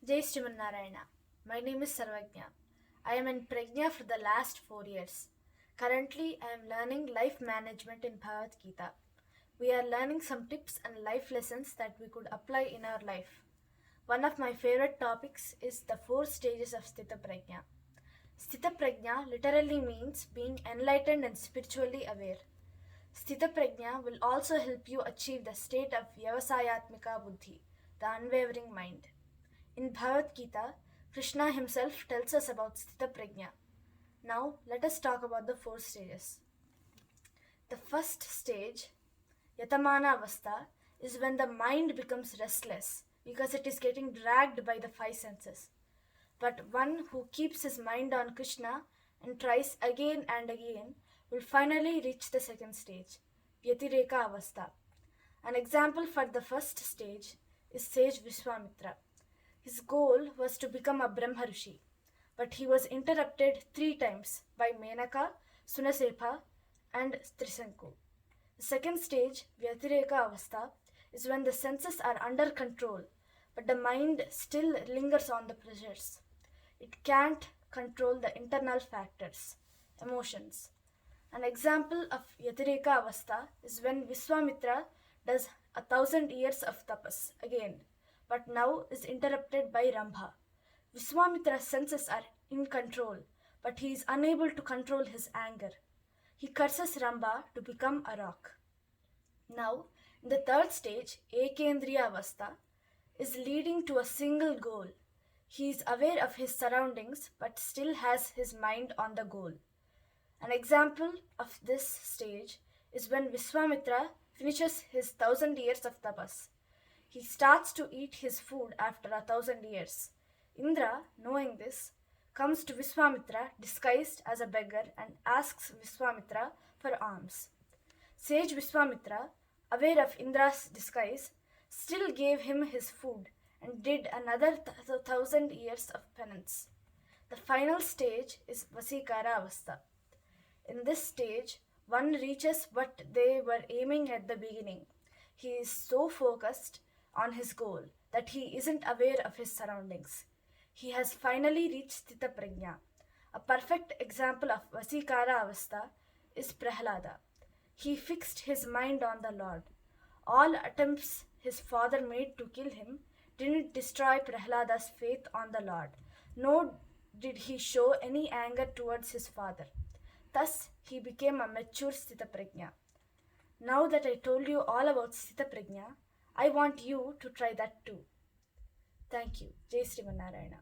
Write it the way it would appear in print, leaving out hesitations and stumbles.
Jai Narayana. My name is Sarvagna. I am in Prajna for the last 4 years. Currently, I am learning life management in BhagavatGeetha. We are learning some tips and life lessons that we could apply in our life. One of my favorite topics is the 4 stages of Sthitaprajna. Sthitaprajna literally means being enlightened and spiritually aware. Sthitaprajna will also help you achieve the state of Vyavasayatmika Buddhi, the unwavering mind. In Bhagavad Gita, Krishna himself tells us about Sthitaprajna. Now, let us talk about the 4 stages. The first stage, Yatamana Avastha, is when the mind becomes restless because it is getting dragged by the 5 senses. But one who keeps his mind on Krishna and tries again and again will finally reach the second stage, Vyatireka Avastha. An example for the first stage is sage Vishwamitra. His goal was to become a Brahma Rishi, but he was interrupted 3 times by Menaka, Sunasepa, and Trisanku. The second stage, Vyatireka Avastha, is when the senses are under control, but the mind still lingers on the pleasures. It can't control the internal factors, emotions. An example of Vyatireka Avastha is when Vishwamitra does 1,000 years of tapas again, but now is interrupted by Rambha. Vishwamitra's senses are in control, but he is unable to control his anger. He curses Rambha to become a rock. Now, in the third stage, Ekendriya Avastha is leading to a single goal. He is aware of his surroundings but still has his mind on the goal. An example of this stage is when Vishwamitra finishes his 1,000 years of tapas. He starts to eat his food after 1,000 years. Indra, knowing this, comes to Vishwamitra disguised as a beggar and asks Vishwamitra for alms. Sage Vishwamitra, aware of Indra's disguise, still gave him his food and did another 1,000 years of penance. The final stage is Vasikara Avastha. In this stage, one reaches what they were aiming at the beginning. He is so focused on his goal that he isn't aware of his surroundings. He has finally reached Sthitaprajna. A perfect example of Vasikara Avastha is Prahlada. He fixed his mind on the Lord. All attempts his father made to kill him didn't destroy Prahlada's faith on the Lord, nor did he show any anger towards his father. Thus, he became a mature Sthitaprajna. Now that I told you all about Sthitaprajna, I want you to try that too. Thank you. Jai Narayana.